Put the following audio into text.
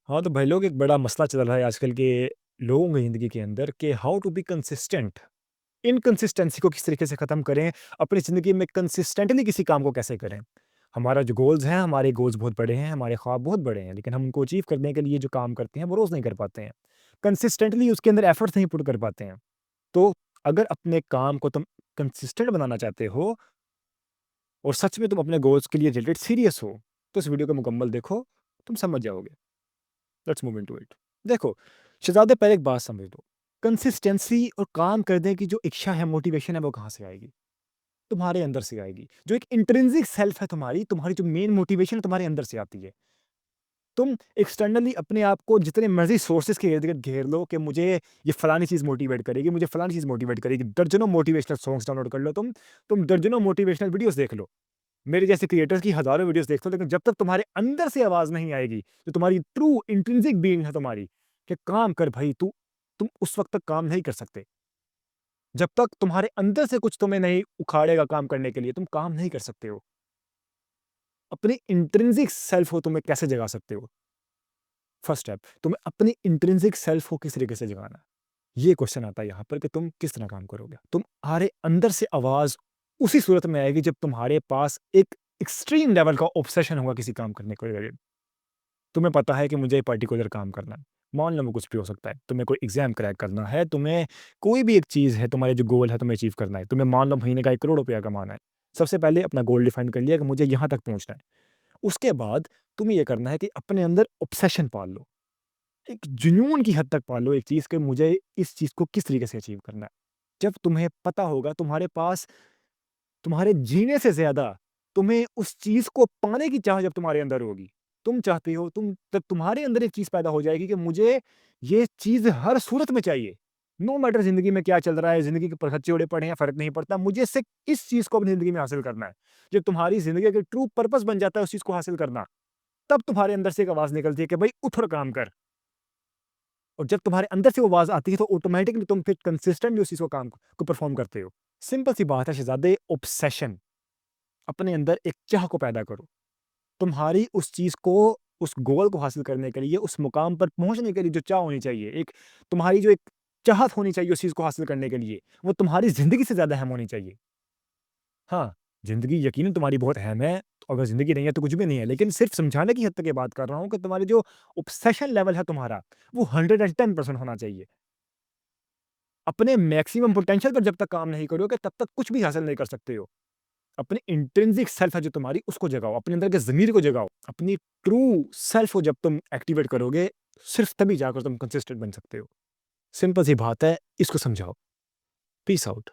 हाँ, तो भाई लोग एक बड़ा मसला चल रहा है आजकल के लोगों की ज़िंदगी के अंदर कि how to be consistent. Inconsistency को किस तरीके से ख़त्म करें, अपनी ज़िंदगी में कंसिस्टेंटली किसी काम को कैसे करें। हमारा जो गोल्स हैं, हमारे गोल्स बहुत बड़े हैं, हमारे ख्वाब बहुत बड़े हैं, लेकिन हम उनको अचीव करने के लिए जो काम करते हैं, वो रोज़ नहीं कर पाते हैं। कंसिस्टेंटली उसके अंदर एफर्ट्स नहीं पुट कर पाते हैं। तो अगर अपने काम को तुम कंसिस्टेंट बनाना चाहते हो और सच में तुम अपने गोल्स के लिए रिलेटेड सीरियस हो, तो इस वीडियो को मुकम्मल देखो, तुम समझ जाओगे। Let's move into it. देखो, शहज़ादे पहले एक बात समझ लो, कंसिस्टेंसी और काम करने की जो इच्छा है, मोटिवेशन है, वो कहाँ से आएगी? तुम्हारे अंदर से आएगी। जो एक इंट्रिंसिक सेल्फ है तुम्हारी, तुम्हारी जो मेन मोटिवेशन है तुम्हारे अंदर से आती है। तुम एक्सटर्नली अपने आप को जितने मर्ज़ी सोर्सेज़ के इर्द-गिर्द घेर लो कि मुझे ये फलानी चीज़ मोटिवेट करेगी, मुझे फलानी चीज़ मोटिवेट करेगी। दर्जनों मोटिवेशनल सॉन्ग्स डाउनलोड कर लो तुम दर्जनों मोटिवेशनल वीडियोज़ देख लो। मेरे जैसे क्रिएटर्स की हज़ारों वीडियोज़ देख लो, लेकिन जब तक तुम्हारे अंदर से आवाज़ नहीं आएगी, जो तुम्हारी ट्रू इंट्रिंसिक बीइंग है तुम्हारी, कि काम कर भई तुम उस वक़्त तक काम नहीं कर सकते। जब तक तुम्हारे अंदर से कुछ तुम्हें नहीं उखाड़ेगा काम करने के लिए, तुम काम नहीं कर सकते हो। अपनी इंट्रिंसिक सेल्फ को तुम्हें कैसे जगा सकते हो? फर्स्ट स्टेप, तुम्हें अपनी इंट्रिंसिक सेल्फ को किस तरीके से जगाना है? ये क्वेश्चन आता है यहाँ पर कि तुम किस तरह काम करोगे? तुम्हारे अंदर से आवाज़ उसी सूरत में आएगी जब तुम्हारे पास एक एक्सट्रीम लेवल का ऑब्सेशन होगा किसी काम करने को रिलेटेड। तुम्हें पता है कि मुझे पर्टिकुलर काम करना है। मान लो वो कुछ भी हो सकता है। तुम्हें कोई एग्ज़ाम क्रैक करना है, तुम्हें कोई भी एक चीज़ है, तुम्हारे जो गोल है तुम्हें अचीव करना है। तुम्हें मान लो महीने का 1 करोड़ रुपया कमाना है। सबसे पहले अपना गोल डिफाइन कर लिया कि मुझे यहाँ तक पहुँचना है। उसके बाद तुम्हें ये करना है कि अपने अंदर ऑब्सेशन पाल लो। एक जुनून की हद तक पालो एक चीज़ कि मुझे इस चीज़ को किस तरीके से अचीव करना है। जब तुम्हें पता होगा तुम्हारे पास तुम्हारे जीने से ज़्यादा तुम्हें उस चीज़ को पाने की चाह जब तुम्हारे अंदर होगी। तुम चाहते हो तब तुम्हारे अंदर एक चीज़ पैदा हो जाएगी कि मुझे ये चीज़ हर सूरत में चाहिए। नो मैटर ज़िंदगी में क्या चल रहा है, ज़िंदगी के पखच्चे उड़े पड़े हैं, फ़र्क नहीं पड़ता। मुझे सिर्फ़ इस चीज़ को अपनी ज़िंदगी में हासिल करना है। जब तुम्हारी ज़िंदगी का ट्रू पर्पस बन जाता है उस चीज़ को हासिल करना, तब तुम्हारे अंदर से एक आवाज़ निकलती है कि भई उठ और काम कर। और जब तुम्हारे अंदर से वो आवाज़ आती है तो ऑटोमैटिकली तुम फिर कंसिस्टेंटली उस चीज़ को काम को परफ़ॉर्म करते हो। सिंपल सी बात है शहज़ादे, ऑब्सेशन अपने अंदर एक चाह को पैदा करो। तुम्हारी उस चीज़ को, उस गोल को हासिल करने के लिए, उस मुकाम पर पहुँचने के लिए जो चाह होनी चाहिए, एक तुम्हारी जो एक चाहत होनी चाहिए उस चीज़ को हासिल करने के लिए, वो तुम्हारी ज़िंदगी से ज़्यादा अहम होनी चाहिए। हाँ, ज़िंदगी यकीनन तुम्हारी बहुत अहम है, तो अगर ज़िंदगी नहीं है तो कुछ भी नहीं है, लेकिन सिर्फ़ समझाने की हद तक ये बात कर रहा हूँ कि तुम्हारी जो ऑब्सेशन लेवल है तुम्हारा, वो 110% होना चाहिए। अपने मैक्सिमम पोटेंशियल पर जब तक काम नहीं करोगे, तब तक कुछ भी हासिल नहीं कर सकते हो। अपनी इंट्रिंसिक सेल्फ है जो तुम्हारी, उसको जगाओ, अपने अंदर के ज़मीर को जगाओ। अपनी ट्रू सेल्फ को जब तुम एक्टिवेट करोगे, सिर्फ़ तभी जाकर तुम कंसिस्टेंट बन सकते हो। सिंपल सी बात है, इसको समझाओ। Peace out.